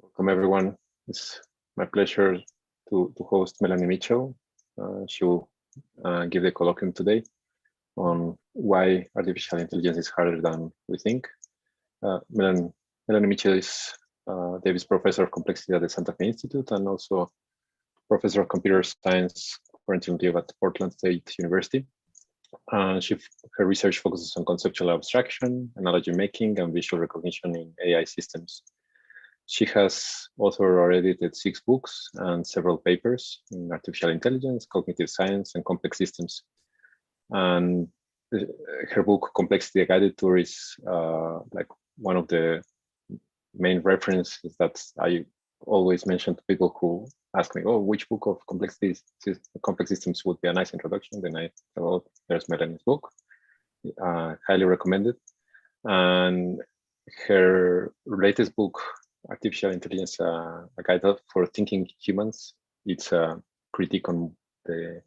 Welcome, everyone. It's my pleasure to host Melanie Mitchell. She will give the colloquium today on why artificial intelligence is harder than we think. Melanie Mitchell is Davis Professor of Complexity at the Santa Fe Institute and also Professor of Computer Science currently at Portland State University. Her research focuses on conceptual abstraction, analogy making, and visual recognition in AI systems. She has authored or edited 6 books and several papers in artificial intelligence, cognitive science, and complex systems. And her book, Complexity: A Guided Tour, is like one of the main references that I always mention to people who ask me, oh, which book of complex systems would be a nice introduction? Then I tell, oh, there's Melanie's book. Highly recommended. And her latest book, Artificial Intelligence, a guide for thinking humans. It's a critique on the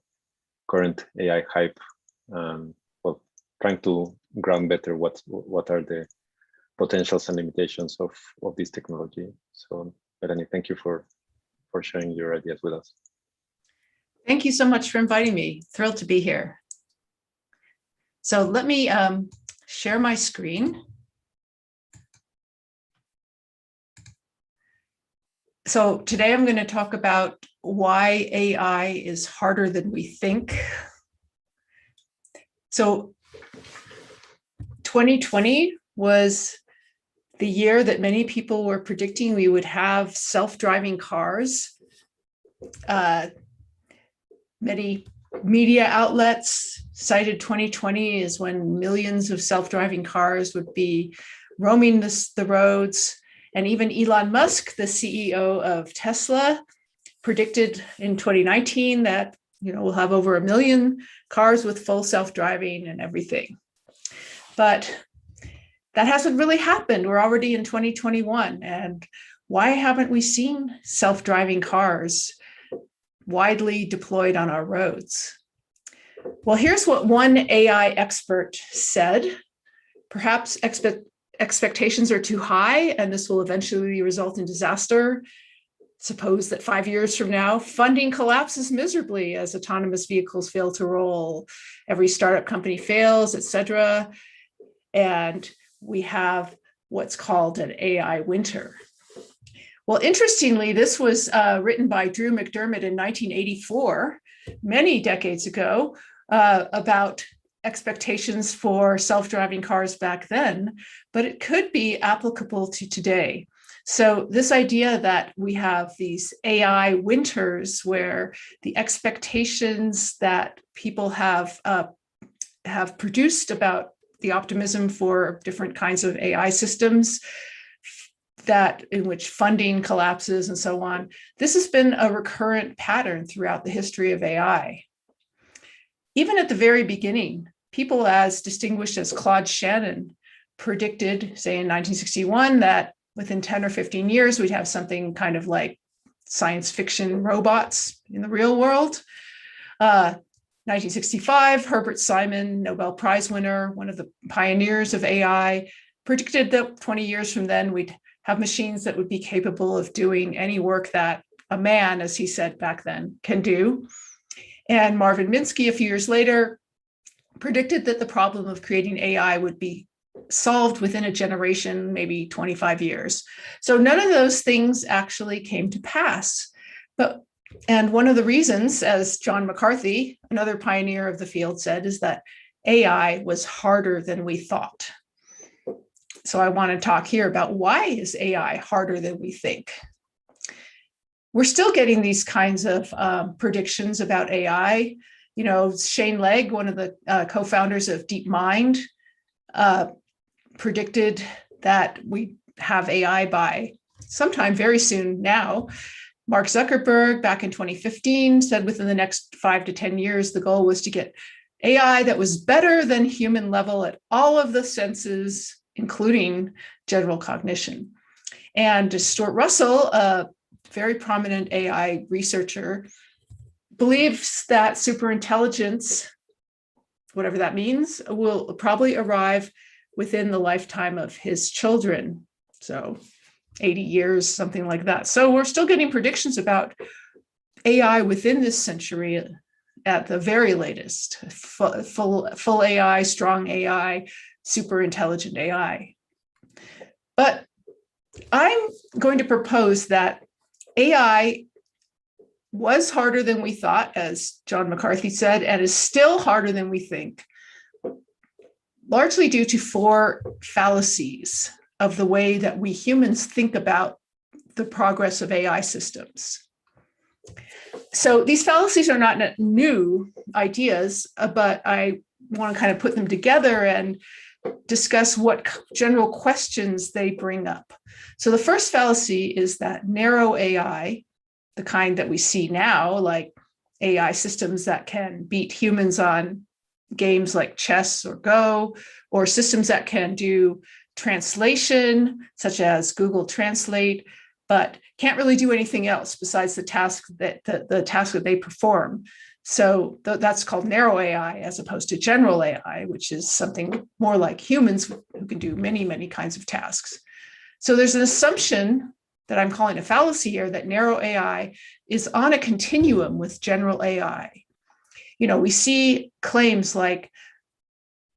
current AI hype, well, trying to ground better what are the potentials and limitations of this technology. So, Melanie, thank you for sharing your ideas with us. Thank you so much for inviting me. Thrilled to be here. So let me share my screen. So today I'm going to talk about why AI is harder than we think. So 2020 was the year that many people were predicting we would have self-driving cars. Many media outlets cited 2020 as when millions of self-driving cars would be roaming the roads. And even Elon Musk, the CEO of Tesla, predicted in 2019 that we'll have over 1 million cars with full self-driving and everything. But that hasn't really happened. We're already in 2021. And why haven't we seen self-driving cars widely deployed on our roads? Well, here's what one AI expert said. Perhaps expectations are too high, and this will eventually result in disaster. Suppose that 5 years from now, funding collapses miserably as autonomous vehicles fail to roll. Every startup company fails, etc. And we have what's called an AI winter. Well, interestingly, this was written by Drew McDermott in 1984, many decades ago, about expectations for self-driving cars back then, but it could be applicable to today. So this idea that we have these AI winters where the expectations that people have produced about the optimism for different kinds of AI systems, that in which funding collapses and so on, this has been a recurrent pattern throughout the history of AI. Even at the very beginning, people as distinguished as Claude Shannon predicted, say in 1961, that within 10 or 15 years, we'd have something kind of like science fiction robots in the real world. 1965, Herbert Simon, Nobel Prize winner, one of the pioneers of AI, predicted that 20 years from then, we'd have machines that would be capable of doing any work that a man, as he said back then, can do. And Marvin Minsky, a few years later, predicted that the problem of creating AI would be solved within a generation, maybe 25 years. So none of those things actually came to pass. And one of the reasons, as John McCarthy, another pioneer of the field, said, is that AI was harder than we thought. So I want to talk here about why is AI harder than we think. We're still getting these kinds of predictions about AI. Shane Legg, one of the co-founders of DeepMind, predicted that we have AI by sometime very soon now. Mark Zuckerberg, back in 2015, said within the next 5 to 10 years, the goal was to get AI that was better than human level at all of the senses, including general cognition. And Stuart Russell, a very prominent AI researcher, believes that superintelligence, whatever that means, will probably arrive within the lifetime of his children. So 80 years, something like that. So we're still getting predictions about AI within this century at the very latest, full AI, strong AI, super intelligent AI. But I'm going to propose that AI was harder than we thought, as John McCarthy said, and is still harder than we think, largely due to 4 fallacies of the way that we humans think about the progress of AI systems. So these fallacies are not new ideas, but I want to kind of put them together and discuss what general questions they bring up. So the first fallacy is that narrow AI, the kind that we see now, like AI systems that can beat humans on games like chess or Go, or systems that can do translation, such as Google Translate, but can't really do anything else besides the task that they perform. So that's called narrow AI, as opposed to general AI, which is something more like humans who can do many, many kinds of tasks. So there's an assumption that I'm calling a fallacy here, that narrow AI is on a continuum with general AI. You know, we see claims like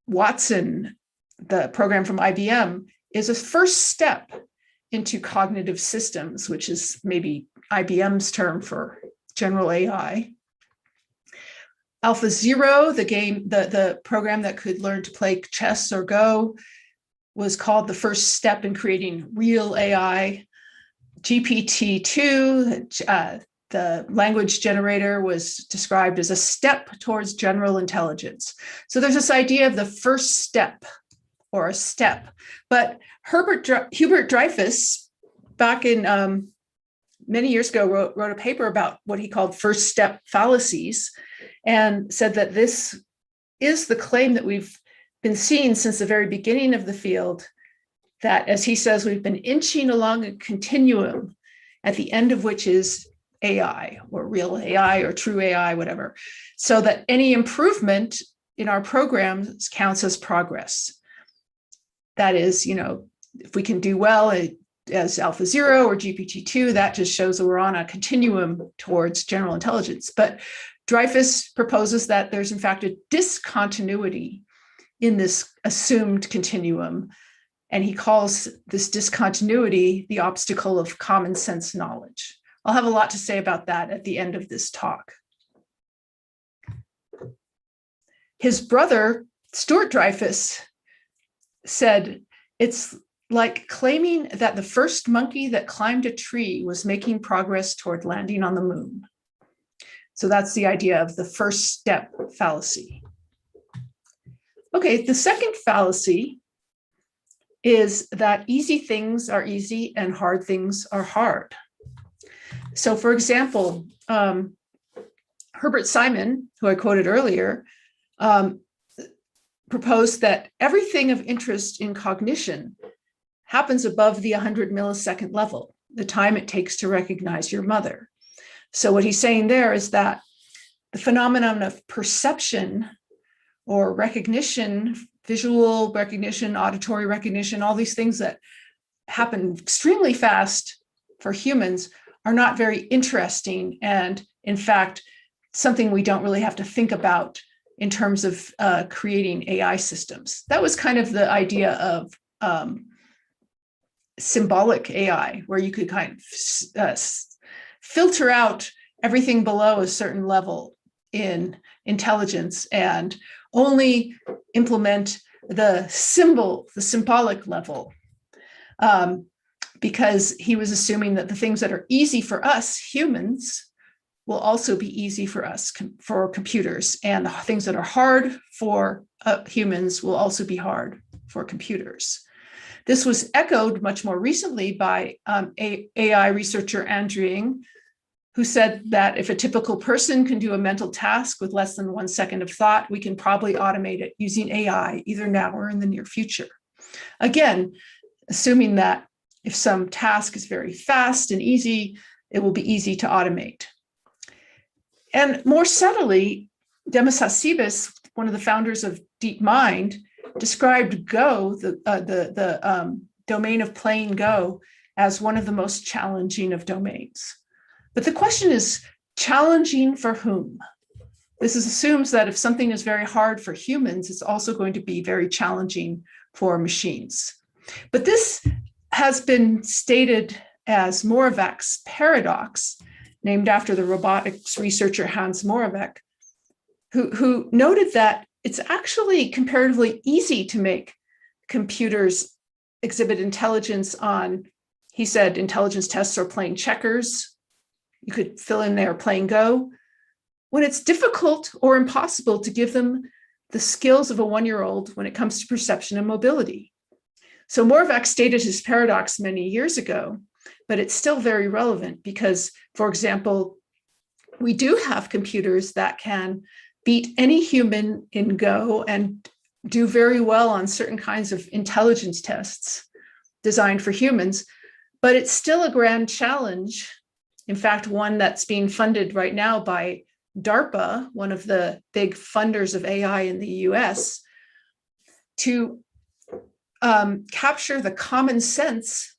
Watson, the program from IBM, is a first step into cognitive systems, which is maybe IBM's term for general AI. AlphaZero, the program that could learn to play chess or Go, was called the first step in creating real AI. GPT-2, the language generator, was described as a step towards general intelligence. So there's this idea of the first step or a step. But Hubert Dreyfus, back in many years ago, wrote a paper about what he called first step fallacies, and said that this is the claim that we've been seeing since the very beginning of the field, that, as he says, we've been inching along a continuum at the end of which is AI or real AI or true AI, whatever, so that any improvement in our programs counts as progress. That is, you know, if we can do well as AlphaZero or GPT-2, that just shows that we're on a continuum towards general intelligence. But Dreyfus proposes that there's in fact a discontinuity in this assumed continuum, and he calls this discontinuity the obstacle of common sense knowledge. I'll have a lot to say about that at the end of this talk. His brother, Stuart Dreyfus, said it's like claiming that the first monkey that climbed a tree was making progress toward landing on the moon. So that's the idea of the first step fallacy. Okay, the second fallacy is that easy things are easy and hard things are hard. So for example, Herbert Simon, who I quoted earlier, proposed that everything of interest in cognition happens above the 100 millisecond level, the time it takes to recognize your mother. So what he's saying there is that the phenomenon of perception or recognition, visual recognition, auditory recognition, all these things that happen extremely fast for humans are not very interesting, and in fact, something we don't really have to think about in terms of creating AI systems. That was kind of the idea of symbolic AI, where you could kind of filter out everything below a certain level in intelligence and only implement the symbolic level, because he was assuming that the things that are easy for us humans will also be easy for us, for computers, and the things that are hard for humans will also be hard for computers. This was echoed much more recently by AI researcher Andrew Ng, who said that if a typical person can do a mental task with less than 1 second of thought, we can probably automate it using AI either now or in the near future. Again, assuming that if some task is very fast and easy, it will be easy to automate. And more subtly, Demis Hassibis, one of the founders of DeepMind, described Go, the domain of playing Go, as one of the most challenging of domains. But the question is, challenging for whom? This assumes that if something is very hard for humans, it's also going to be very challenging for machines. But this has been stated as Moravec's paradox, named after the robotics researcher Hans Moravec, who noted that it's actually comparatively easy to make computers exhibit intelligence on, he said, intelligence tests or playing checkers. You could fill in there playing Go, when it's difficult or impossible to give them the skills of a 1-year-old when it comes to perception and mobility. So Moravec stated his paradox many years ago, but it's still very relevant because, for example, we do have computers that can beat any human in Go and do very well on certain kinds of intelligence tests designed for humans, but it's still a grand challenge. In fact, one that's being funded right now by DARPA, one of the big funders of AI in the US, to capture the common sense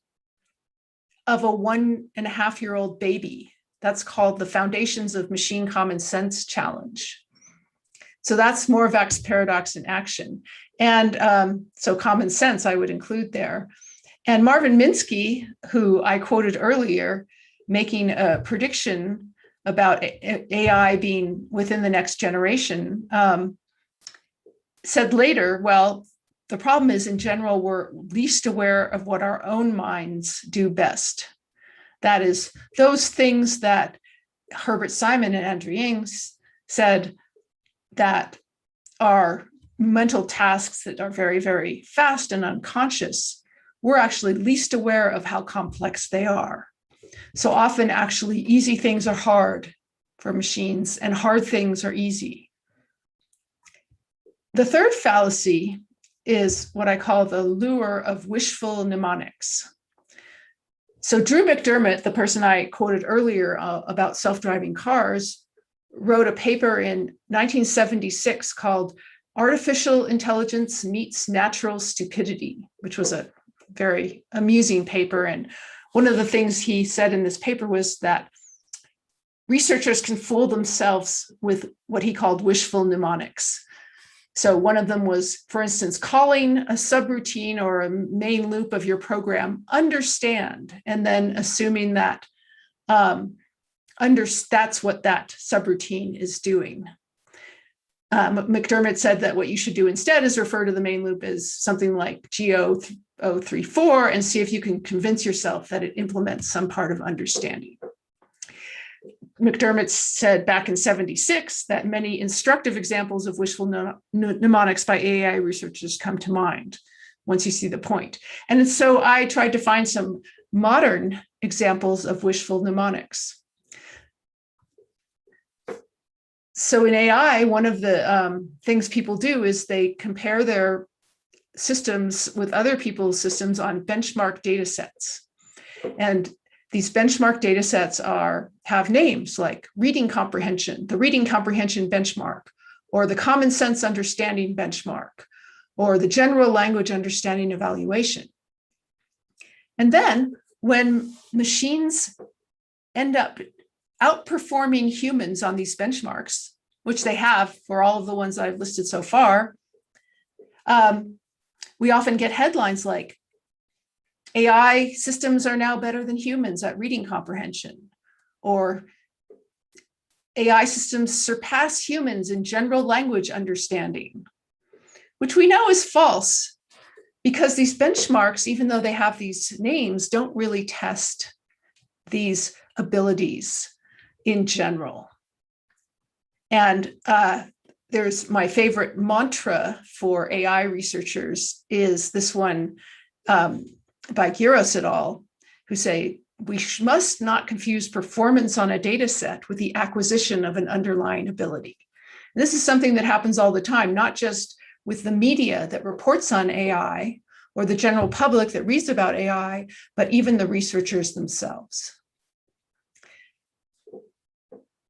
of a 1.5-year-old baby. That's called the Foundations of Machine Common Sense Challenge. So that's Moravec's paradox in action. And so common sense I would include there. And Marvin Minsky, who I quoted earlier, making a prediction about AI being within the next generation, said later, well, the problem is in general, we're least aware of what our own minds do best. That is, those things that Herbert Simon and Andrew Ng said that are mental tasks that are very, very fast and unconscious, we're actually least aware of how complex they are. So often actually easy things are hard for machines and hard things are easy. The third fallacy is what I call the lure of wishful mnemonics. So Drew McDermott, the person I quoted earlier about self-driving cars, wrote a paper in 1976 called Artificial Intelligence Meets Natural Stupidity, which was a very amusing paper. And one of the things he said in this paper was that researchers can fool themselves with what he called wishful mnemonics. So one of them was, for instance, calling a subroutine or a main loop of your program understand, and then assuming that that's what that subroutine is doing. McDermott said that what you should do instead is refer to the main loop as something like G034 and see if you can convince yourself that it implements some part of understanding. McDermott said back in '76 that many instructive examples of wishful mnemonics by AI researchers come to mind once you see the point. And so I tried to find some modern examples of wishful mnemonics. So in AI, one of the things people do is they compare their systems with other people's systems on benchmark data sets. And these benchmark data sets have names like reading comprehension, the reading comprehension benchmark, or the common sense understanding benchmark, or the general language understanding evaluation. And then when machines end up outperforming humans on these benchmarks, which they have for all of the ones I've listed so far, we often get headlines like, AI systems are now better than humans at reading comprehension, or AI systems surpass humans in general language understanding, which we know is false because these benchmarks, even though they have these names, don't really test these abilities in general. And there's my favorite mantra for AI researchers is this one by Giros et al., who say, we must not confuse performance on a data set with the acquisition of an underlying ability. And this is something that happens all the time, not just with the media that reports on AI or the general public that reads about AI, but even the researchers themselves.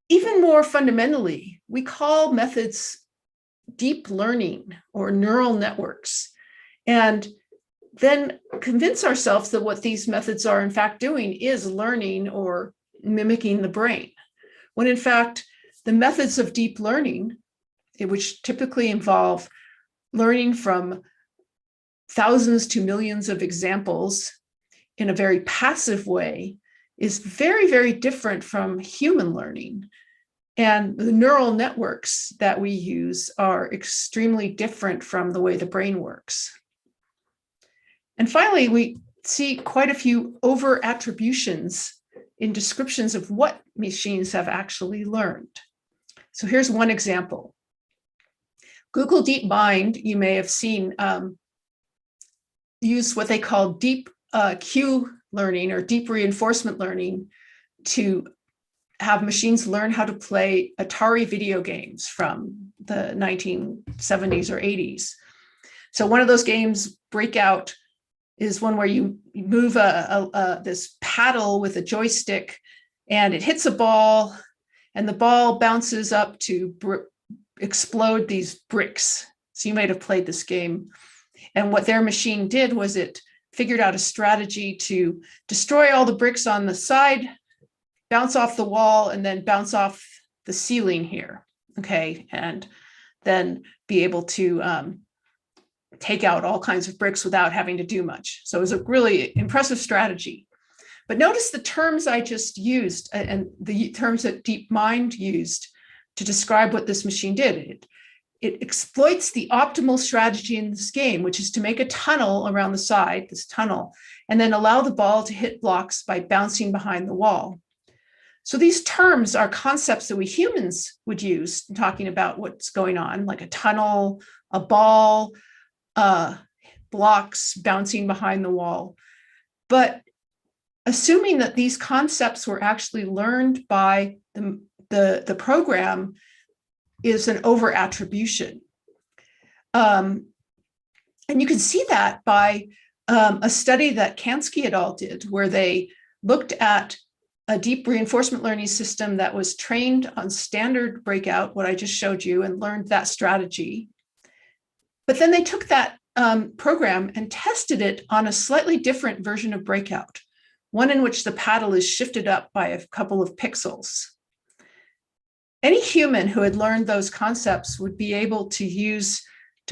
Even more fundamentally, we call methods deep learning or neural networks. And then convince ourselves that what these methods are in fact doing is learning or mimicking the brain, when in fact, the methods of deep learning, which typically involve learning from thousands to millions of examples in a very passive way, is very, very different from human learning. And the neural networks that we use are extremely different from the way the brain works. And finally, we see quite a few over-attributions in descriptions of what machines have actually learned. So here's one example. Google DeepMind, you may have seen, use what they call deep Q learning or deep reinforcement learning to have machines learn how to play Atari video games from the 1970s or 80s. So one of those games, Breakout, is one where you move this paddle with a joystick and it hits a ball and the ball bounces up to explode these bricks. So you might have played this game. And what their machine did was it figured out a strategy to destroy all the bricks on the side, bounce off the wall, and then bounce off the ceiling here, okay? And then be able to take out all kinds of bricks without having to do much. So it was a really impressive strategy. But notice the terms I just used and the terms that DeepMind used to describe what this machine did. It exploits the optimal strategy in this game, which is to make a tunnel around the side, this tunnel, and then allow the ball to hit blocks by bouncing behind the wall. So these terms are concepts that we humans would use in talking about what's going on, like a tunnel, a ball, blocks bouncing behind the wall. But assuming that these concepts were actually learned by the program is an over-attribution. And you can see that by a study that Kansky et al. Did, where they looked at a deep reinforcement learning system that was trained on standard Breakout, what I just showed you, and learned that strategy. But then they took that program and tested it on a slightly different version of Breakout, one in which the paddle is shifted up by a couple of pixels. Any human who had learned those concepts would be able to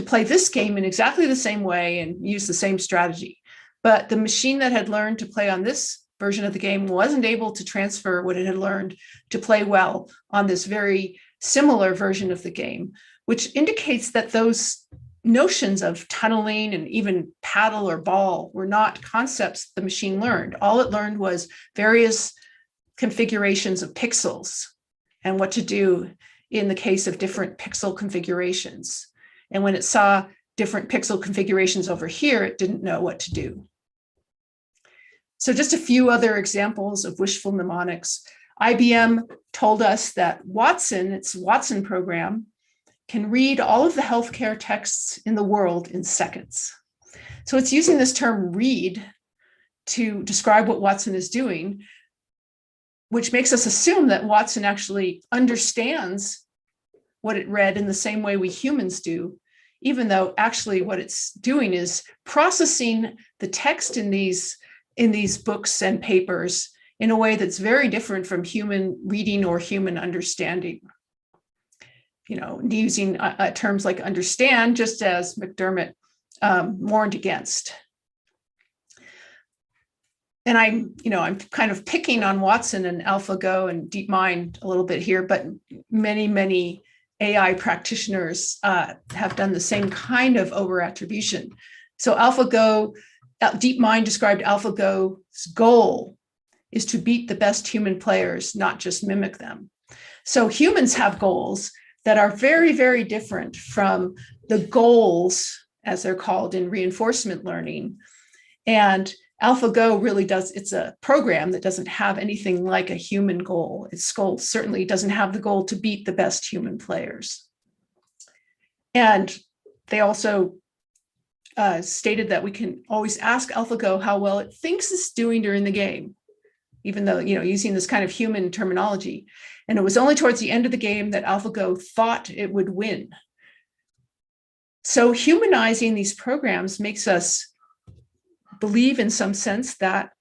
play this game in exactly the same way and use the same strategy. But the machine that had learned to play on this version of the game wasn't able to transfer what it had learned to play well on this very similar version of the game, which indicates that those notions of tunneling and even paddle or ball were not concepts the machine learned. All it learned was various configurations of pixels and what to do in the case of different pixel configurations. And when it saw different pixel configurations over here, it didn't know what to do. So just a few other examples of wishful mnemonics. IBM told us that Watson, its Watson program, can read all of the healthcare texts in the world in seconds. So it's using this term read to describe what Watson is doing, which makes us assume that Watson actually understands what it read in the same way we humans do, even though actually what it's doing is processing the text in these books and papers in a way that's very different from human reading or human understanding. You know, using terms like understand, just as McDermott warned against. And I'm kind of picking on Watson and AlphaGo and DeepMind a little bit here, but many AI practitioners have done the same kind of over-attribution. So DeepMind described AlphaGo's goal is to beat the best human players, not just mimic them. So humans have goals that are very, very different from the goals, as they're called in reinforcement learning. And AlphaGo really it's a program that doesn't have anything like a human goal. Its goal certainly doesn't have the goal to beat the best human players. And they also stated that we can always ask AlphaGo how well it thinks it's doing during the game, even though, using this kind of human terminology. And it was only towards the end of the game that AlphaGo thought it would win. So humanizing these programs makes us believe in some sense that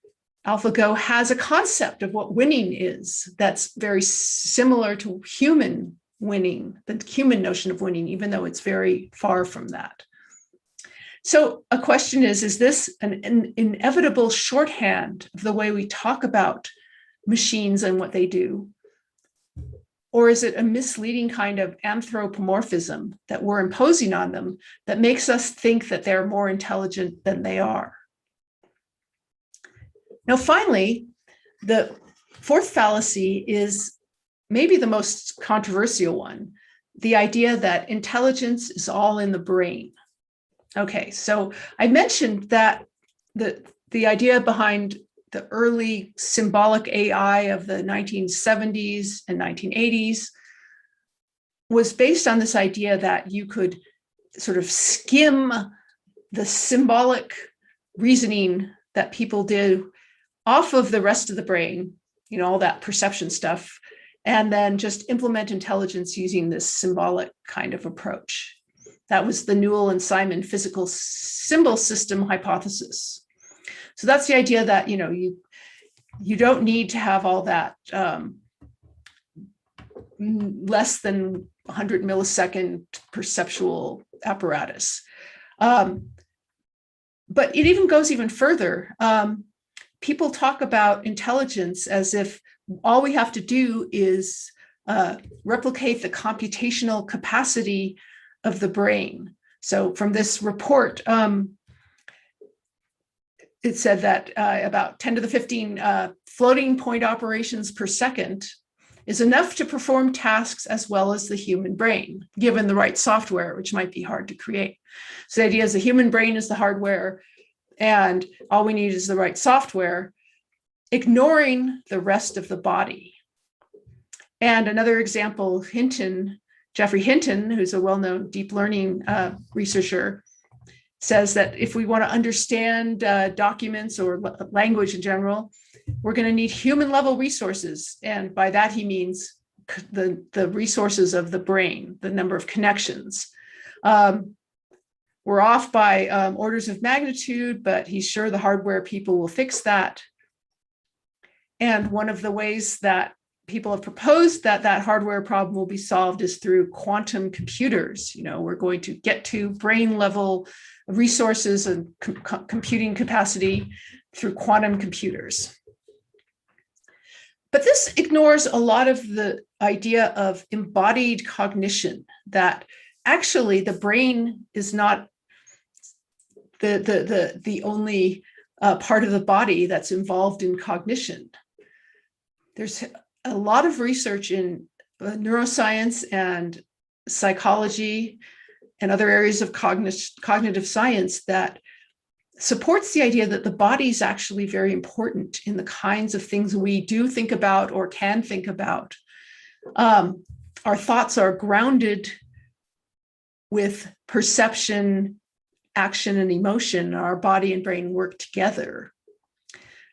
AlphaGo has a concept of what winning is that's very similar to human winning, the human notion of winning, even though it's very far from that. So a question is this an inevitable shorthand of the way we talk about machines and what they do? Or is it a misleading kind of anthropomorphism that we're imposing on them that makes us think that they're more intelligent than they are? Now, finally, the fourth fallacy is maybe the most controversial one, the idea that intelligence is all in the brain. Okay, so I mentioned that the idea behind the early symbolic AI of the 1970s and 1980s was based on this idea that you could sort of skim the symbolic reasoning that people did off of the rest of the brain, all that perception stuff, and then just implement intelligence using this symbolic kind of approach. That was the Newell and Simon physical symbol system hypothesis. So that's the idea that, you don't need to have all that less than 100 millisecond perceptual apparatus. But it even goes even further. People talk about intelligence as if all we have to do is replicate the computational capacity of the brain. So from this report, it said that about 10 to the 15 floating point operations per second is enough to perform tasks as well as the human brain, given the right software, which might be hard to create. So the idea is the human brain is the hardware, and all we need is the right software, ignoring the rest of the body. And another example, Geoffrey Hinton, who's a well-known deep learning researcher, says that if we want to understand documents or language in general, we're going to need human level resources. And by that, he means the resources of the brain, the number of connections. We're off by orders of magnitude, but he's sure the hardware people will fix that. And one of the ways that people have proposed that that hardware problem will be solved is through quantum computers. We're going to get to brain level resources and computing capacity through quantum computers. But this ignores a lot of the idea of embodied cognition, that actually the brain is not the only part of the body that's involved in cognition. There's a lot of research in neuroscience and psychology and other areas of cognitive science that supports the idea that the body is actually very important in the kinds of things we do think about or can think about. Our thoughts are grounded with perception, action, and emotion. Our body and brain work together.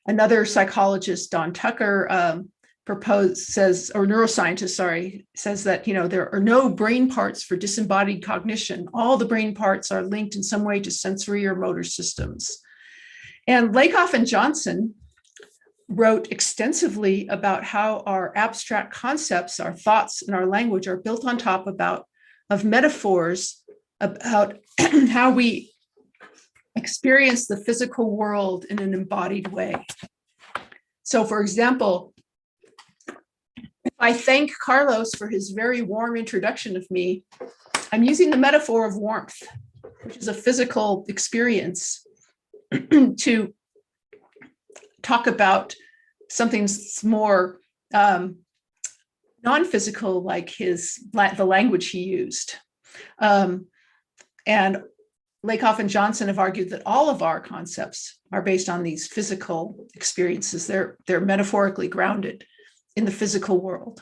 Another psychologist, Don Tucker, says that there are no brain parts for disembodied cognition. All the brain parts are linked in some way to sensory or motor systems. And Lakoff and Johnson wrote extensively about how our abstract concepts, our thoughts, and our language are built on top of metaphors about how we experience the physical world in an embodied way. So, for example, if I thank Carlos for his very warm introduction of me, I'm using the metaphor of warmth, which is a physical experience, to talk about something more non-physical, like the language he used. And Lakoff and Johnson have argued that all of our concepts are based on these physical experiences. They're metaphorically grounded in the physical world.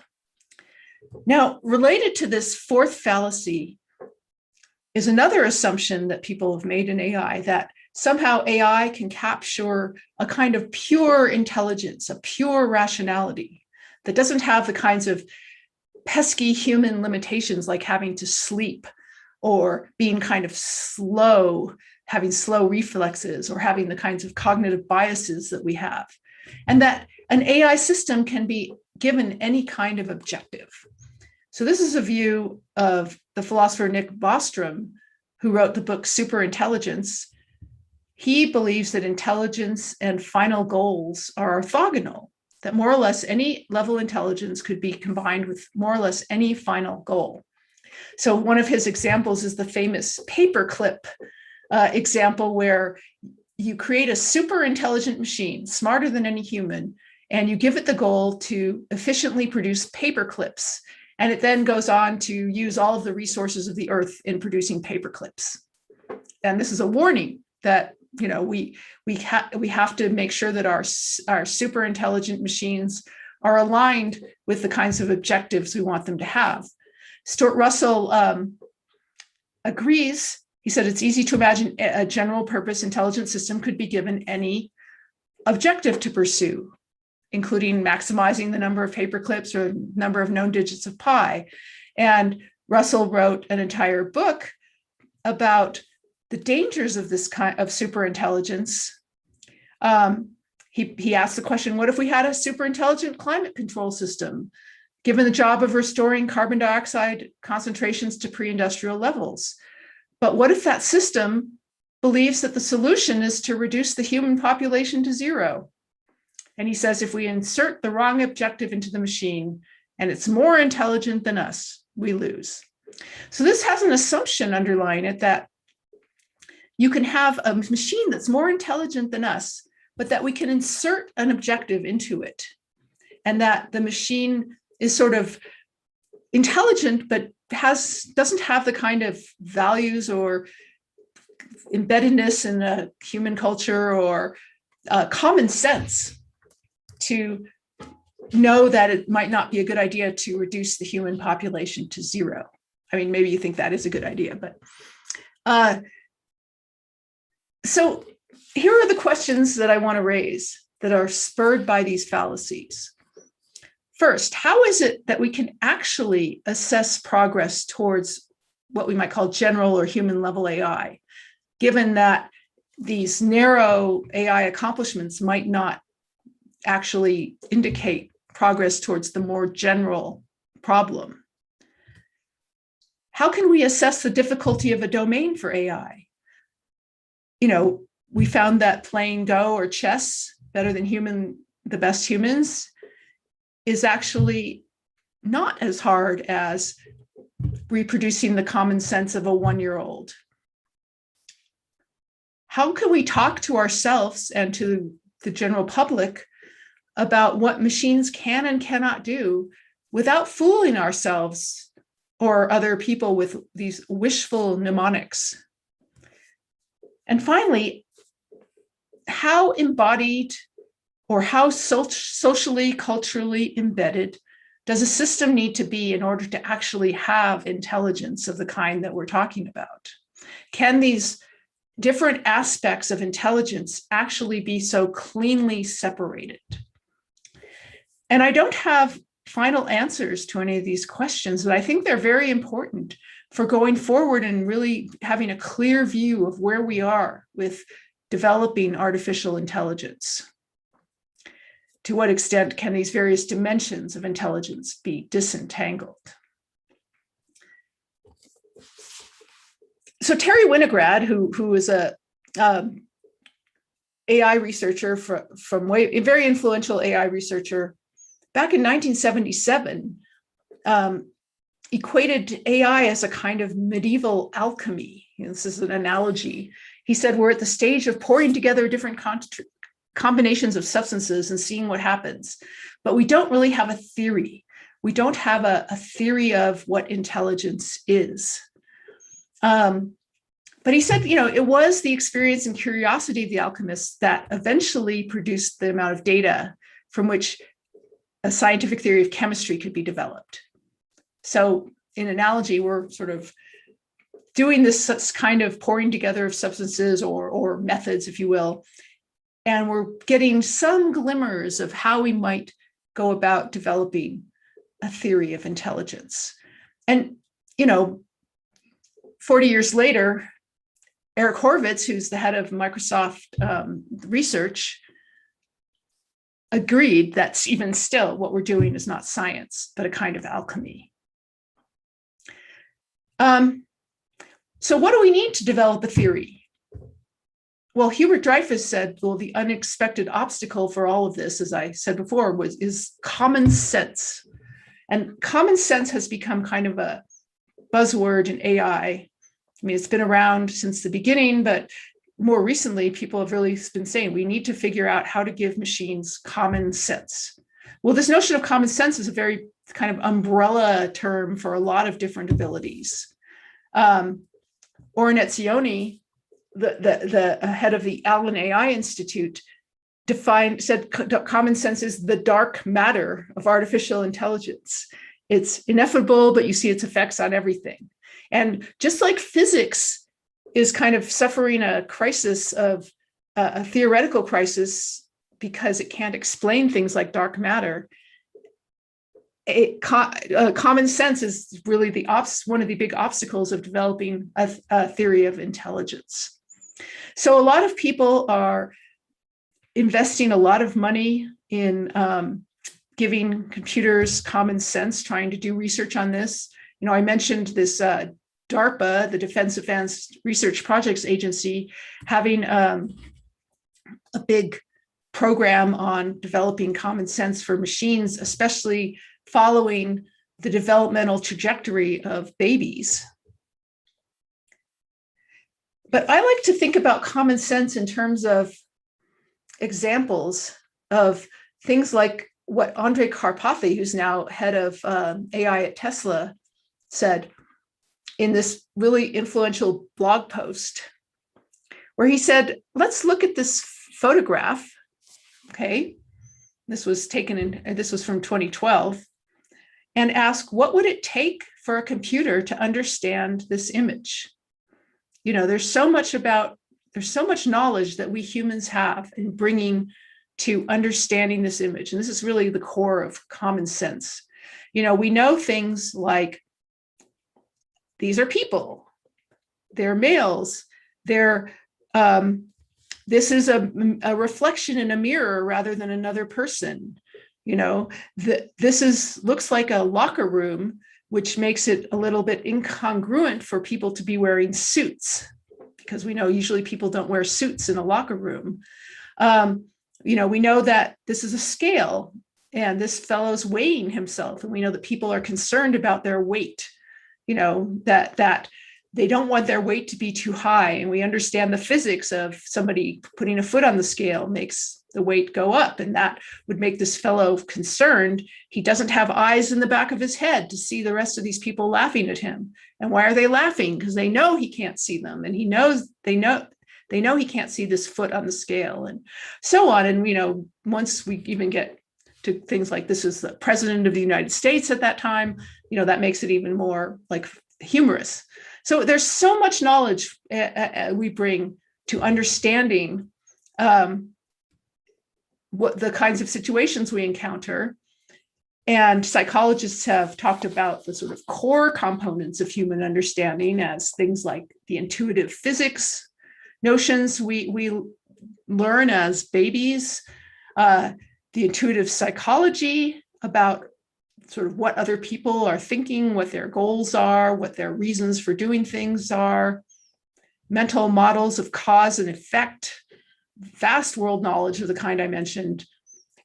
Now, related to this fourth fallacy is another assumption that people have made in AI, that somehow AI can capture a kind of pure intelligence, a pure rationality that doesn't have the kinds of pesky human limitations like having to sleep or being kind of slow having slow reflexes or having the kinds of cognitive biases that we have, and that an AI system can be given any kind of objective. So this is a view of the philosopher Nick Bostrom, who wrote the book Superintelligence. He believes that intelligence and final goals are orthogonal, that more or less any level intelligence could be combined with more or less any final goal. So one of his examples is the famous paperclip example, where you create a super intelligent machine, smarter than any human, and you give it the goal to efficiently produce paper clips. And it then goes on to use all of the resources of the earth in producing paper clips. And this is a warning that, you know, we have to make sure that our super intelligent machines are aligned with the kinds of objectives we want them to have. Stuart Russell agrees. He said it's easy to imagine a general purpose intelligent system could be given any objective to pursue, including maximizing the number of paper clips or number of known digits of pi. And Russell wrote an entire book about the dangers of this kind of superintelligence. He asked the question, what if we had a superintelligent climate control system, given the job of restoring carbon dioxide concentrations to pre-industrial levels? But what if that system believes that the solution is to reduce the human population to zero? And he says, if we insert the wrong objective into the machine and it's more intelligent than us, we lose. So this has an assumption underlying it that you can have a machine that's more intelligent than us, but that we can insert an objective into it, and that the machine is sort of intelligent, but doesn't have the kind of values or embeddedness in a human culture or common sense to know that it might not be a good idea to reduce the human population to zero. I mean, maybe you think that is a good idea, but so here are the questions that I want to raise that are spurred by these fallacies. First, how is it that we can actually assess progress towards what we might call general or human level AI, given that these narrow AI accomplishments might not actually indicate progress towards the more general problem? How can we assess the difficulty of a domain for AI? You know, we found that playing Go or chess better than the best humans is actually not as hard as reproducing the common sense of a 1-year-old. How can we talk to ourselves and to the general public about what machines can and cannot do without fooling ourselves or other people with these wishful mnemonics? And finally, how embodied or how socially, culturally embedded does a system need to be in order to actually have intelligence of the kind that we're talking about? Can these different aspects of intelligence actually be so cleanly separated? And I don't have final answers to any of these questions, but I think they're very important for going forward and really having a clear view of where we are with developing artificial intelligence. To what extent can these various dimensions of intelligence be disentangled? So Terry Winograd, who is a AI researcher a very influential AI researcher, back in 1977, equated AI as a kind of medieval alchemy. This is an analogy. He said, we're at the stage of pouring together different combinations of substances and seeing what happens, but we don't really have a theory. We don't have a theory of what intelligence is. But he said, you know, it was the experience and curiosity of the alchemists that eventually produced the amount of data from which a scientific theory of chemistry could be developed. So in analogy, we're sort of doing this kind of pouring together of substances or methods, if you will, and we're getting some glimmers of how we might go about developing a theory of intelligence. And, you know, 40 years later, Eric Horvitz, who's the head of Microsoft research, agreed that even still what we're doing is not science, but a kind of alchemy. So what do we need to develop a theory? Well, Hubert Dreyfus said, well, the unexpected obstacle for all of this, as I said before, is common sense. And common sense has become kind of a buzzword in AI. I mean, it's been around since the beginning, but more recently, people have really been saying we need to figure out how to give machines common sense. Well, this notion of common sense is a very kind of umbrella term for a lot of different abilities. Oren Etzioni, the head of the Allen AI Institute, said common sense is the dark matter of artificial intelligence. It's ineffable, but you see its effects on everything. And just like physics is kind of suffering a crisis of a theoretical crisis because it can't explain things like dark matter, common sense is really one of the big obstacles of developing a theory of intelligence. So a lot of people are investing a lot of money in giving computers common sense, trying to do research on this. You know, I mentioned this DARPA, the Defense Advanced Research Projects Agency, having a big program on developing common sense for machines, especially following the developmental trajectory of babies. But I like to think about common sense in terms of examples of things like what Andrej Karpathy, who's now head of AI at Tesla, said in this really influential blog post, where he said, let's look at this photograph. Okay, this was from 2012, and ask, what would it take for a computer to understand this image? You know, there's so much knowledge that we humans have in bringing to understanding this image. And this is really the core of common sense. You know, we know things like, these are people, they're males, this is a reflection in a mirror rather than another person. You know, this looks like a locker room, which makes it a little bit incongruent for people to be wearing suits, because we know usually people don't wear suits in a locker room. You know, we know that this is a scale and this fellow's weighing himself, and we know that people are concerned about their weight. You know, that they don't want their weight to be too high. And we understand the physics of somebody putting a foot on the scale makes the weight go up. And that would make this fellow concerned. He doesn't have eyes in the back of his head to see the rest of these people laughing at him. And why are they laughing? Because they know he can't see them. And they know he can't see this foot on the scale, and so on. And, you know, once we even get to things like this is the president of the United States at that time, you know, that makes it even more like humorous. So there's so much knowledge we bring to understanding what the kinds of situations we encounter. And psychologists have talked about the sort of core components of human understanding as things like the intuitive physics notions we learn as babies, the intuitive psychology about sort of what other people are thinking, what their goals are, what their reasons for doing things are, mental models of cause and effect, vast world knowledge of the kind I mentioned,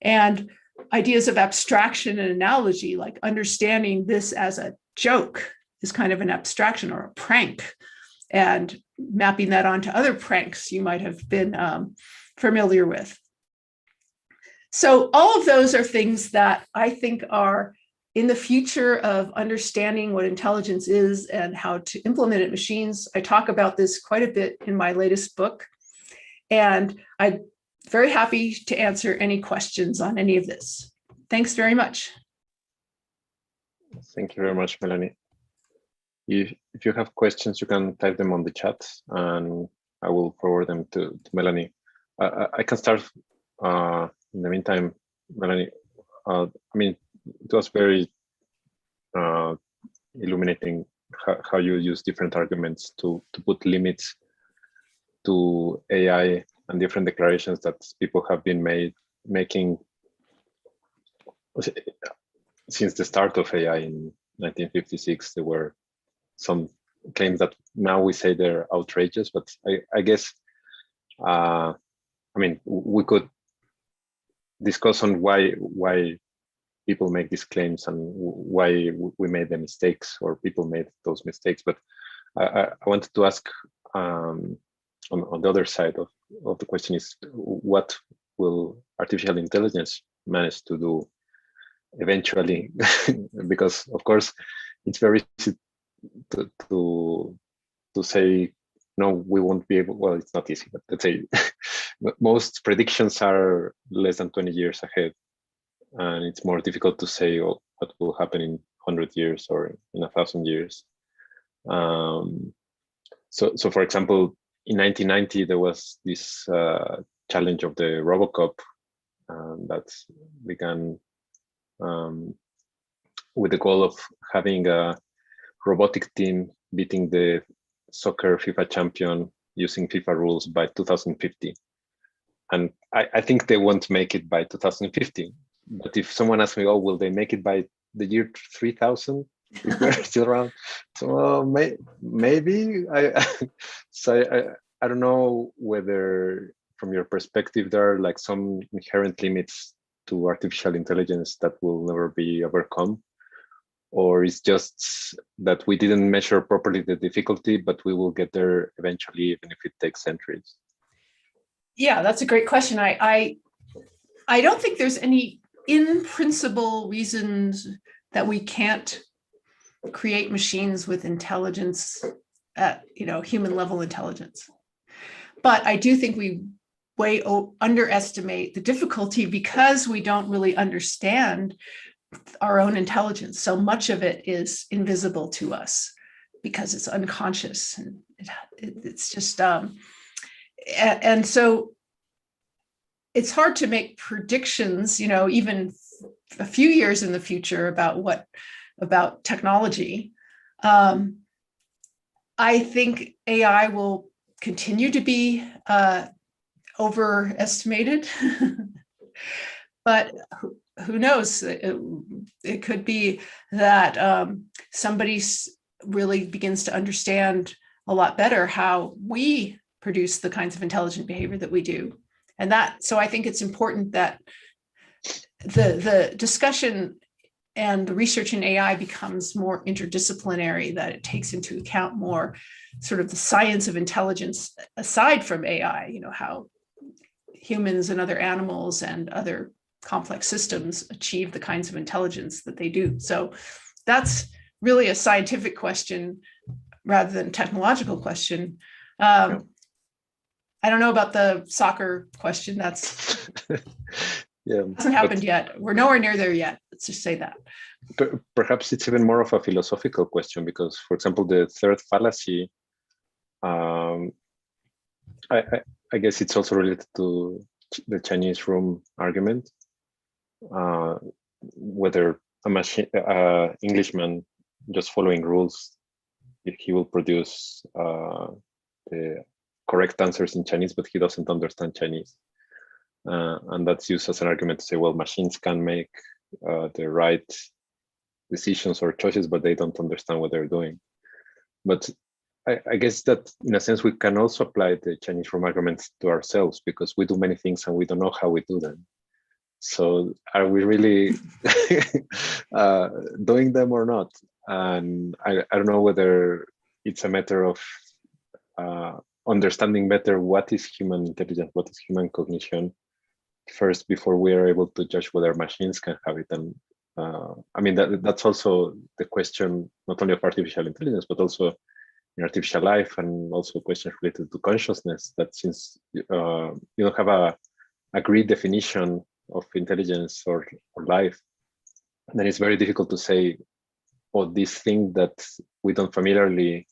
and ideas of abstraction and analogy, like understanding this as a joke is kind of an abstraction or a prank, and mapping that onto other pranks you might have been familiar with. So all of those are things that I think are in the future of understanding what intelligence is and how to implement it in machines. I talk about this quite a bit in my latest book, and I'm very happy to answer any questions on any of this. Thanks very much. Thank you very much, Melanie. If you have questions, you can type them on the chat and I will forward them to Melanie. I can start in the meantime, Melanie. I mean, it was very illuminating how you use different arguments to put limits to AI and different declarations that people have been making since the start of AI in 1956. There were some claims that now we say they're outrageous, but I guess, I mean, we could discuss on why people make these claims and why we made the mistakes or people made those mistakes. But I wanted to ask, on the other side of the question is, what will artificial intelligence manage to do eventually? Because of course it's very easy to say, no, we won't be able, well, it's not easy, but let's say most predictions are less than 20 years ahead. And it's more difficult to say what will happen in 100 years or in 1,000 years. So for example, in 1990, there was this challenge of the RoboCop that began with the goal of having a robotic team beating the soccer FIFA champion using FIFA rules by 2050. And I think they won't make it by 2050. But if someone asks me, oh, will they make it by the year 3000? If we're still around? So maybe. I don't know whether, from your perspective, there are like some inherent limits to artificial intelligence that will never be overcome, or it's just that we didn't measure properly the difficulty, but we will get there eventually, even if it takes centuries. Yeah, that's a great question. I don't think there's any in principle reasons that we can't create machines with intelligence at human level intelligence. But I do think we way underestimate the difficulty because we don't really understand our own intelligence. So much of it is invisible to us because it's unconscious, and it's just and so it's hard to make predictions, even a few years in the future about technology. I think AI will continue to be overestimated, but who knows? It could be that somebody really begins to understand a lot better how we produce the kinds of intelligent behavior that we do. And so I think it's important that the discussion and the research in AI becomes more interdisciplinary, that it takes into account more sort of the science of intelligence aside from AI, how humans and other animals and other complex systems achieve the kinds of intelligence that they do. So that's really a scientific question rather than a technological question. I don't know about the soccer question. That's hasn't happened yet. We're nowhere near there yet. Let's just say that. Perhaps it's even more of a philosophical question because, for example, the third fallacy, I guess it's also related to the Chinese room argument, whether a Englishman just following rules, if he will produce the correct answers in Chinese, but he doesn't understand Chinese. And that's used as an argument to say, well, machines can make the right decisions or choices, but they don't understand what they're doing. But I guess that in a sense, we can also apply the Chinese room arguments to ourselves because we do many things and we don't know how we do them. So are we really doing them or not? And I don't know whether it's a matter of understanding better what is human intelligence, what is human cognition first before we are able to judge whether machines can have it. And I mean, that's also the question, not only of artificial intelligence, but also in artificial life, and also questions related to consciousness, that since you don't have a agreed definition of intelligence or life, then it's very difficult to say, oh, this thing that we don't familiarly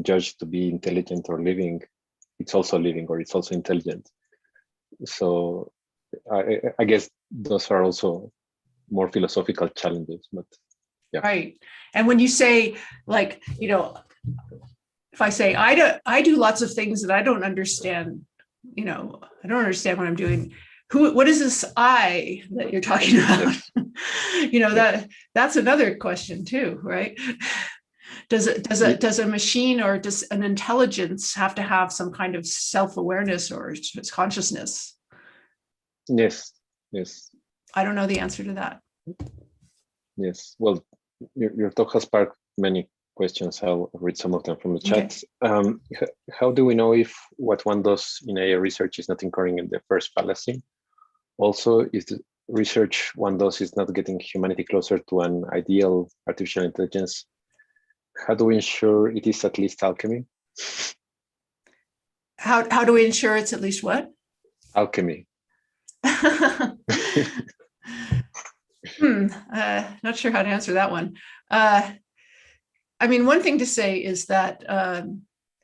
judge to be intelligent or living, it's also living or it's also intelligent. So I guess those are also more philosophical challenges, but yeah. Right. And when you say, like, if I say I do lots of things that I don't understand, I don't understand what I'm doing. What is this I that you're talking about? That's another question too, right? Does a machine or does an intelligence have to have some kind of self-awareness or consciousness? Yes. I don't know the answer to that. Yes. Well, your talk has sparked many questions. I'll read some of them from the chat. Okay. How do we know if what one does in AI research is not incurring in the first fallacy? Also, if the research one does is not getting humanity closer to an ideal artificial intelligence, how do we ensure it is at least alchemy? How do we ensure it's at least what? Alchemy. Not sure how to answer that one. I mean, one thing to say is that,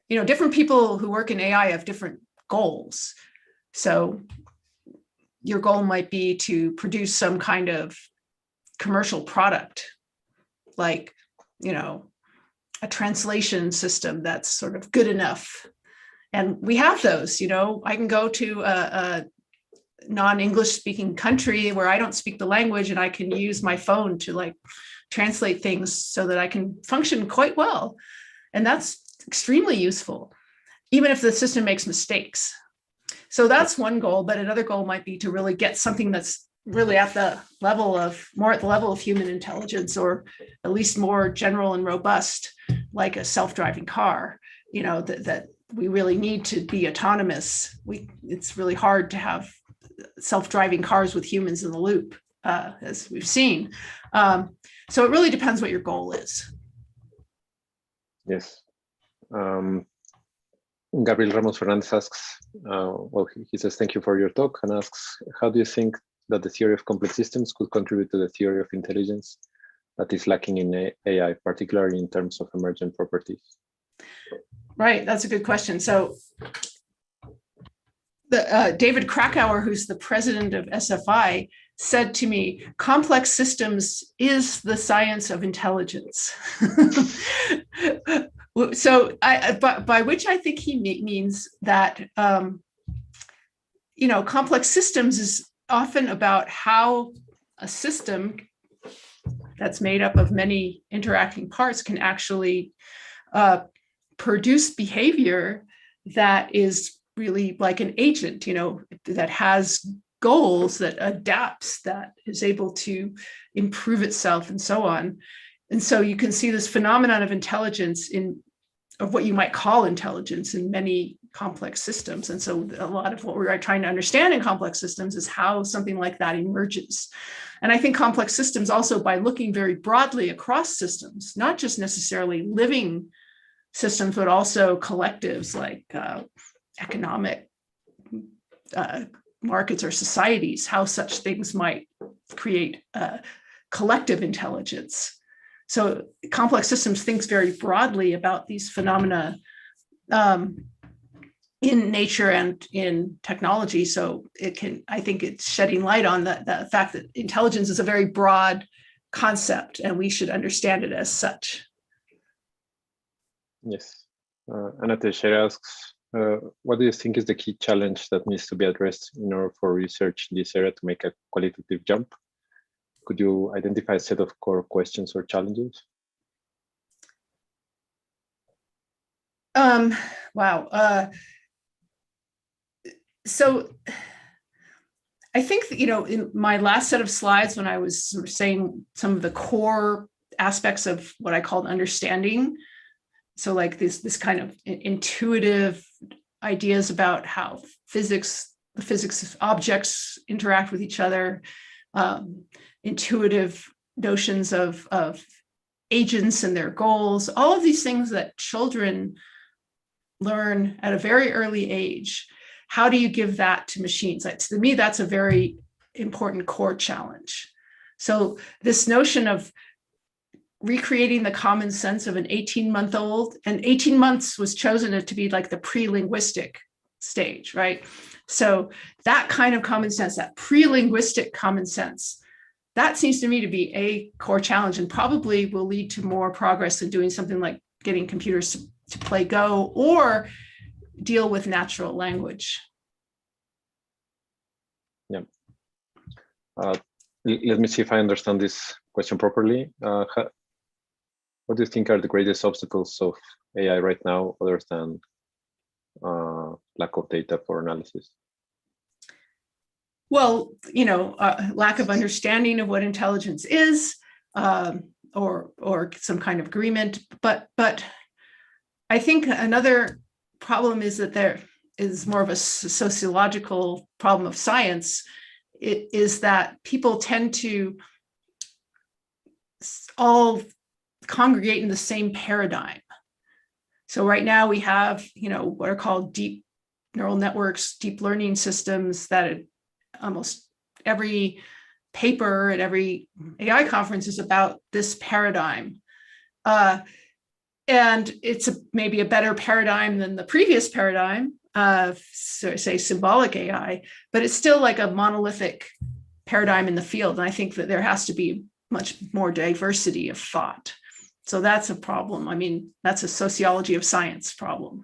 different people who work in AI have different goals. So your goal might be to produce some kind of commercial product, like, a translation system that's sort of good enough. And we have those, I can go to a non-English speaking country where I don't speak the language and I can use my phone to translate things so that I can function quite well. And that's extremely useful, even if the system makes mistakes. So that's one goal, but another goal might be to really get something that's really at the level of human intelligence, or at least more general and robust, like a self-driving car, that we really need to be autonomous. It's really hard to have self-driving cars with humans in the loop, as we've seen. So it really depends what your goal is. Yes. Gabriel Ramos Fernandez asks, he says, thank you for your talk, and asks, how do you think that the theory of complex systems could contribute to the theory of intelligence that is lacking in AI, particularly in terms of emergent properties? Right, that's a good question. So David Krakauer, who's the president of SFI, said to me, complex systems is the science of intelligence. So by which I think he means that, complex systems is often about how a system that's made up of many interacting parts can actually produce behavior that is really like an agent, that has goals, that adapts, that is able to improve itself and so on. And so you can see this phenomenon of intelligence of what you might call intelligence in many complex systems. And so a lot of what we're trying to understand in complex systems is how something like that emerges. And I think complex systems also, by looking very broadly across systems, not just necessarily living systems, but also collectives like economic markets or societies, how such things might create collective intelligence. So complex systems thinks very broadly about these phenomena in nature and in technology. So I think it's shedding light on the fact that intelligence is a very broad concept and we should understand it as such. Yes. Anna Teixeira asks, what do you think is the key challenge that needs to be addressed in order for research in this area to make a qualitative jump? Could you identify a set of core questions or challenges? Wow. So I think that, in my last set of slides, when I was sort of saying some of the core aspects of what I called understanding, so like this kind of intuitive ideas about how the physics of objects interact with each other, intuitive notions of agents and their goals, all of these things that children learn at a very early age. How do you give that to machines? To me, that's a very important core challenge. So this notion of recreating the common sense of an 18-month-old, and 18 months was chosen to be like the pre-linguistic stage, right? So that kind of common sense, that pre-linguistic common sense, that seems to me to be a core challenge and probably will lead to more progress in doing something like getting computers to to play Go or deal with natural language. Yeah. Let me see if I understand this question properly. What do you think are the greatest obstacles of AI right now, other than lack of data for analysis? Well, lack of understanding of what intelligence is, or some kind of agreement. But I think another problem is that there is more of a sociological problem of science. It is that people tend to all congregate in the same paradigm. So right now we have, what are called deep neural networks, deep learning systems that almost every paper at every AI conference is about this paradigm. And it's maybe a better paradigm than the previous paradigm, say symbolic AI, but it's still like a monolithic paradigm in the field. And I think that there has to be much more diversity of thought. So that's a problem. I mean, that's a sociology of science problem.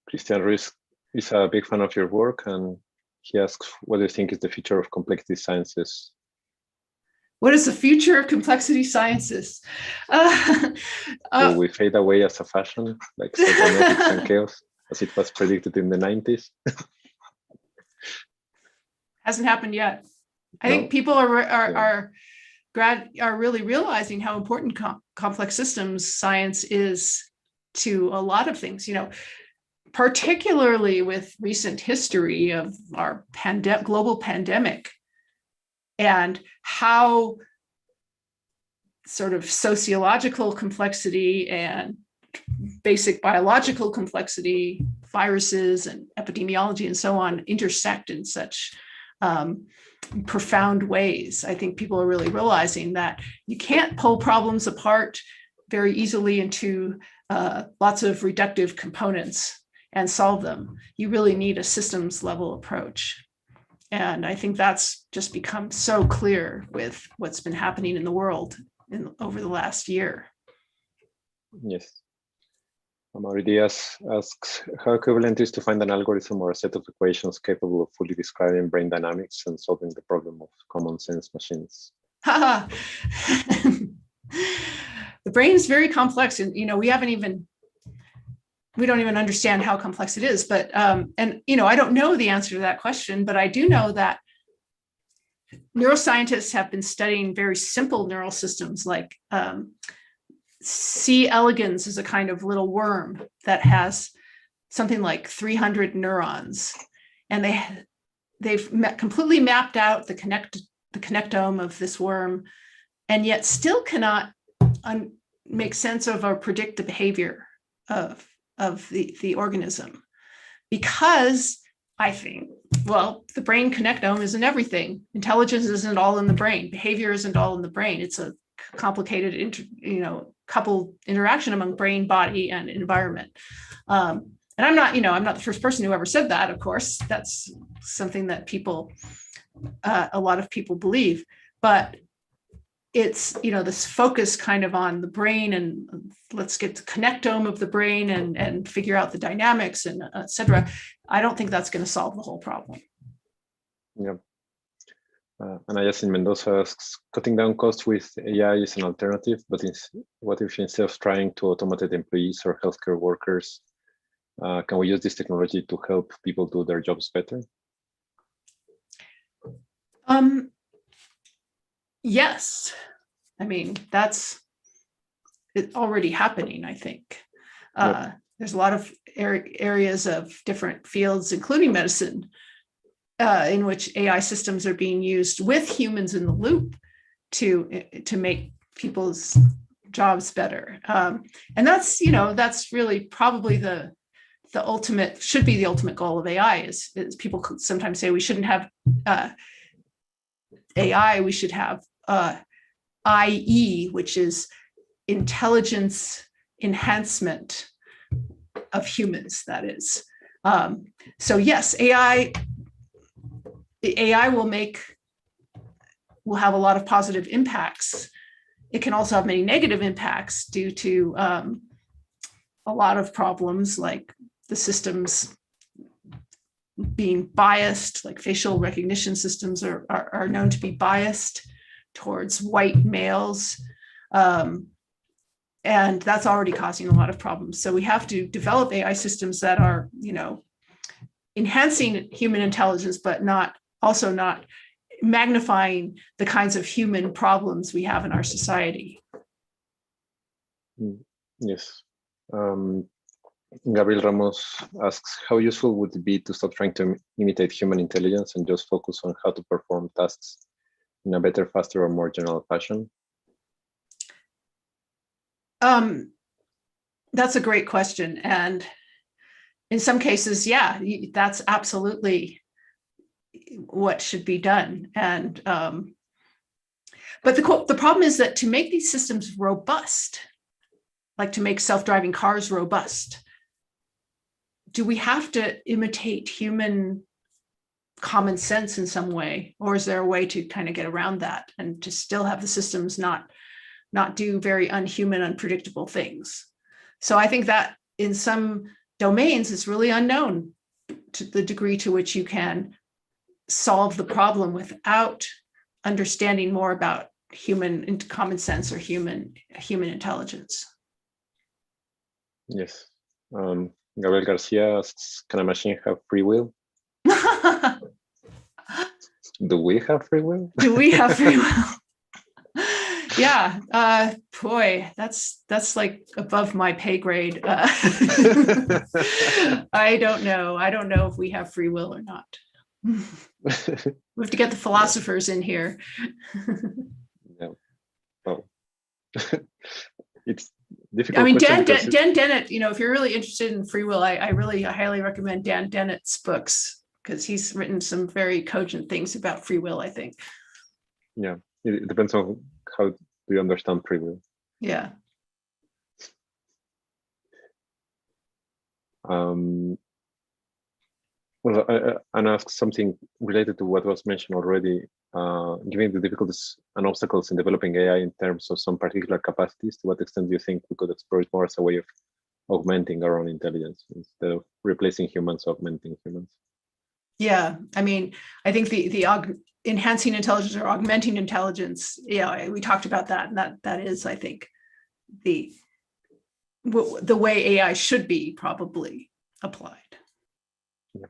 Christian Ruiz is a big fan of your work, and he asks, what do you think is the future of complexity sciences? What is the future of complexity sciences? Will we fade away as a fashion, like cybernetics and chaos, as it was predicted in the 90s? Hasn't happened yet. I think people are really realizing how important complex systems science is to a lot of things, particularly with recent history of our global pandemic, and how sort of sociological complexity and basic biological complexity, viruses and epidemiology and so on, intersect in such profound ways. I think people are really realizing that you can't pull problems apart very easily into lots of reductive components and solve them. You really need a systems level approach. And I think that's just become so clear with what's been happening in the world over the last year. Yes. Amaridias asks, how equivalent is to find an algorithm or a set of equations capable of fully describing brain dynamics and solving the problem of common sense machines? The brain is very complex, and we don't even understand how complex it is. But I don't know the answer to that question, but I do know that neuroscientists have been studying very simple neural systems, like C. elegans is a kind of little worm that has something like 300 neurons, and they've completely mapped out the connectome of this worm, and yet still cannot make sense of or predict the behavior of the organism, because I think, the brain connectome isn't everything. Intelligence isn't all in the brain. Behavior isn't all in the brain. It's a complicated, coupled interaction among brain, body, and environment. And I'm not the first person who ever said that. Of course, that's something that a lot of people believe. But it's, this focus kind of on the brain, and let's get the connectome of the brain and figure out the dynamics and et cetera. I don't think that's going to solve the whole problem. Yeah. Anayasin Mendoza asks, cutting down costs with AI is an alternative, but what if instead of trying to automate employees or healthcare workers, can we use this technology to help people do their jobs better? Yes. I mean, that's already happening, I think. Yep. There's a lot of areas of different fields, including medicine, in which AI systems are being used with humans in the loop to make people's jobs better. And that's really probably the ultimate, should be the ultimate goal of AI is people sometimes say we shouldn't have AI, we should have IE, which is intelligence enhancement of humans, that is. So yes, AI will have a lot of positive impacts it can also have many negative impacts due to a lot of problems like the systems being biased, like facial recognition systems are known to be biased towards white males. And that's already causing a lot of problems. So we have to develop AI systems that are, enhancing human intelligence, but not magnifying the kinds of human problems we have in our society. Yes. Gabriel Ramos asks, how useful would it be to stop trying to imitate human intelligence and just focus on how to perform tasks in a better, faster, or more general fashion? That's a great question. And in some cases, yeah, that's absolutely what should be done. And but the problem is that to make these systems robust, like to make self-driving cars robust, do we have to imitate human common sense in some way? Or is there a way to kind of get around that and to still have the systems not do very unhuman, unpredictable things? So I think that in some domains, it's really unknown to the degree to which you can solve the problem without understanding more about human common sense or human intelligence. Yes. Gabriel Garcia asks, can a machine have free will? Do we have free will? Do we have free will? Yeah, boy, that's like above my pay grade. I don't know. I don't know if we have free will or not. We have to get the philosophers in here. Yeah. Well, it's difficult. I mean, Dan Dennett, if you're really interested in free will, I really highly recommend Dan Dennett's books, because he's written some very cogent things about free will, I think. Yeah, it depends on how do you understand free will. Yeah. Well, and ask something related to what was mentioned already. Given the difficulties and obstacles in developing AI in terms of some particular capacities, to what extent do you think we could explore it more as a way of augmenting our own intelligence instead of replacing humans, augmenting humans? Yeah, I mean, I think the enhancing intelligence or augmenting intelligence, yeah, we talked about that, and that is, I think, the way AI should be probably applied. Yeah.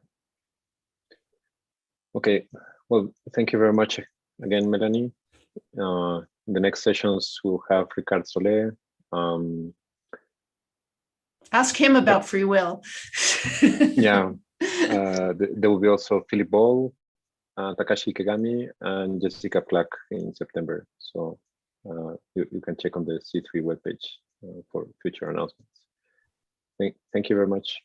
Okay, well, thank you very much again, Melanie. In the next sessions, we'll have Ricard Soler. Ask him about free will. Yeah, there will be also Philip Ball, Takashi Ikegami, and Jessica Clark in September. So you can check on the C3 webpage for future announcements. Thank you very much.